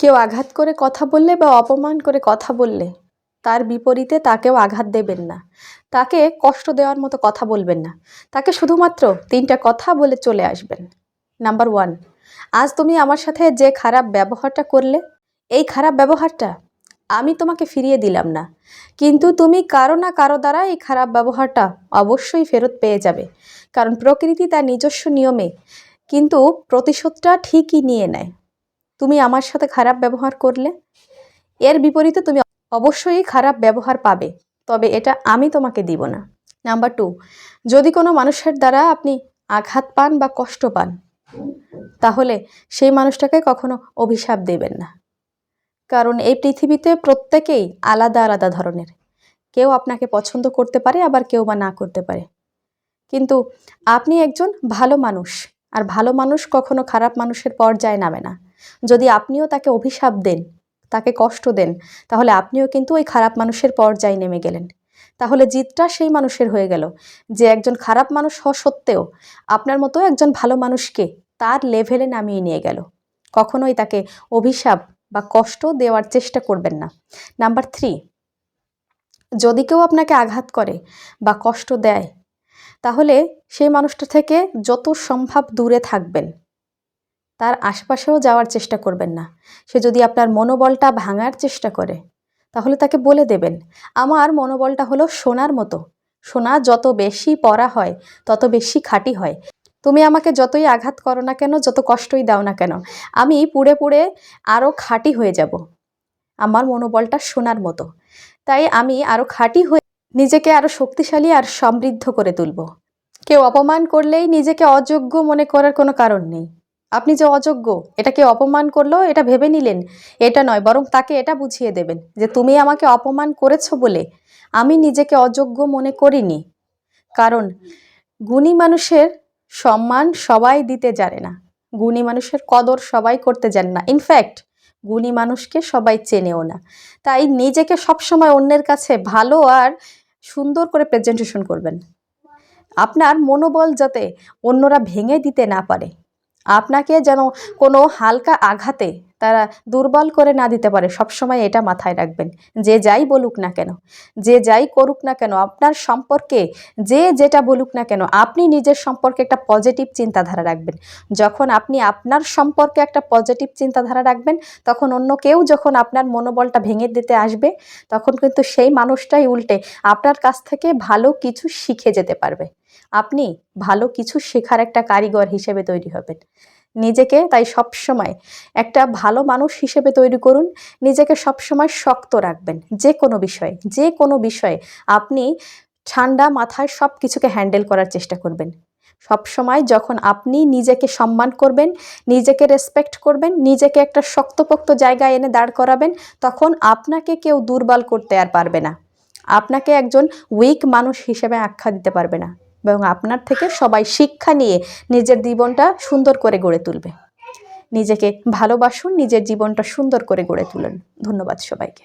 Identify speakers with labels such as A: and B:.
A: কেউ আঘাত করে কথা বললে বা অপমান করে কথা বললে তার বিপরীতে তাকেও আঘাত দেবেন না, তাকে কষ্ট দেওয়ার মতো কথা বলবেন না, তাকে শুধুমাত্র 3টা কথা বলে চলে আসবেন। নাম্বার 1, আজ তুমি আমার সাথে যে খারাপ ব্যবহারটা করলে, এই খারাপ ব্যবহারটা আমি তোমাকে ফিরিয়ে দিলাম না, কিন্তু তুমি কারো না কারো দ্বারা এই খারাপ ব্যবহারটা অবশ্যই ফেরত পেয়ে যাবে। কারণ প্রকৃতি তার নিজস্ব নিয়মে কিন্তু প্রতিশোধটা ঠিকই নিয়ে নেয়। তুমি আমার সাথে খারাপ ব্যবহার করলে এর বিপরীতে তুমি অবশ্যই খারাপ ব্যবহার পাবে, তবে এটা আমি তোমাকে দিব না। নাম্বার 2, যদি কোনো মানুষের দ্বারা আপনি আঘাত পান বা কষ্ট পান, তাহলে সেই মানুষটাকে কখনো অভিশাপ দেবেন না। কারণ এই পৃথিবীতে প্রত্যেকেই আলাদা আলাদা ধরনের। কেউ আপনাকে পছন্দ করতে পারে, আবার কেউ বা না করতে পারে, কিন্তু আপনি একজন ভালো মানুষ, আর ভালো মানুষ কখনো খারাপ মানুষের পর্যায়ে নামে না। যদি আপনিও তাকে অভিশাপ দেন, তাকে কষ্ট দেন, তাহলে আপনিও কিন্তু ওই খারাপ মানুষের পর্যায়ে নেমে গেলেন। তাহলে জিতটা সেই মানুষের হয়ে গেল যে একজন খারাপ মানুষ হওয়া সত্ত্বেও আপনার মতো একজন ভালো মানুষকে তার লেভেলে নামিয়ে নিয়ে গেল। কখনোই তাকে অভিশাপ বা কষ্ট দেওয়ার চেষ্টা করবেন না। নাম্বার 3, যদি কেউ আপনাকে আঘাত করে বা কষ্ট দেয়, তাহলে সেই মানুষটা থেকে যত সম্ভব দূরে থাকবেন, তার আশপাশেও যাওয়ার চেষ্টা করবেন না। সে যদি আপনার মনোবলটা ভাঙার চেষ্টা করে, তাহলে তাকে বলে দেবেন, আমার মনোবলটা হলো সোনার মতো, সোনা যত বেশি পরা হয় তত বেশি খাঁটি হয়। তুমি আমাকে যতই আঘাত করো না কেন, যত কষ্টই দাও না কেন, আমি পুড়ে পুড়ে আরও খাঁটি হয়ে যাব। আমার মনোবলটা সোনার মতো, তাই আমি আরও খাঁটি হয়ে নিজেকে আরও শক্তিশালী আর সমৃদ্ধ করে তুলব। কেউ অপমান করলেই নিজেকে অযোগ্য মনে করার কোনো কারণ নেই। আপনি যে অযোগ্য, এটা কেউ অপমান করলো এটা ভেবে নিলেন, এটা নয়, বরং তাকে এটা বুঝিয়ে দেবেন যে তুমি আমাকে অপমান করেছো বলে আমি নিজেকে অযোগ্য মনে করিনি। কারণ গুণী মানুষের সম্মান সবাই দিতে জানে না, গুণী মানুষের কদর সবাই করতে জানে না, ইনফ্যাক্ট গুণী মানুষকে সবাই চেনেও না। তাই নিজেকে সবসময় অন্যের কাছে ভালো আর সুন্দর করে প্রেজেন্টেশন করবেন। আপনার মনোবল যাতে অন্যরা ভেঙে দিতে না পারে, আপনাকে যেন কোনো হালকা আঘাতে তারা দুর্বল করে না দিতে পারে, সবসময় এটা মাথায় রাখবেন। যে যাই বলুক না কেন, যে যাই করুক না কেন, আপনার সম্পর্কে যে যেটা বলুক না কেন, আপনি নিজের সম্পর্কে একটা পজিটিভ চিন্তাধারা রাখবেন। যখন আপনি আপনার সম্পর্কে একটা পজিটিভ চিন্তাধারা রাখবেন, তখন অন্য কেউ যখন আপনার মনোবলটা ভেঙে দিতে আসবে, তখন কিন্তু সেই মানুষটাই উল্টে আপনার কাছ থেকে ভালো কিছু শিখে যেতে পারবে। আপনি ভালো কিছু শেখার একটা কারিগর হিসেবে তৈরি হবেন। নিজেকে তাই সবসময় একটা ভালো মানুষ হিসেবে তৈরি করুন। নিজেকে সবসময় শক্ত রাখবেন। যে কোনো বিষয়ে আপনি ঠান্ডা মাথায় সব কিছুকে হ্যান্ডেল করার চেষ্টা করবেন। সবসময় যখন আপনি নিজেকে সম্মান করবেন, নিজেকে রেসপেক্ট করবেন, নিজেকে একটা শক্তপোক্ত জায়গায় এনে দাঁড় করাবেন, তখন আপনাকে কেউ দুর্বল করতে আর পারবে না। আপনাকে একজন উইক মানুষ হিসেবে আখ্যা দিতে পারবে না, এবং আপনার থেকে সবাই শিক্ষা নিয়ে নিজের জীবনটা সুন্দর করে গড়ে তুলবে। নিজেকে ভালোবাসুন, নিজের জীবনটা সুন্দর করে গড়ে তুলুন। ধন্যবাদ সবাইকে।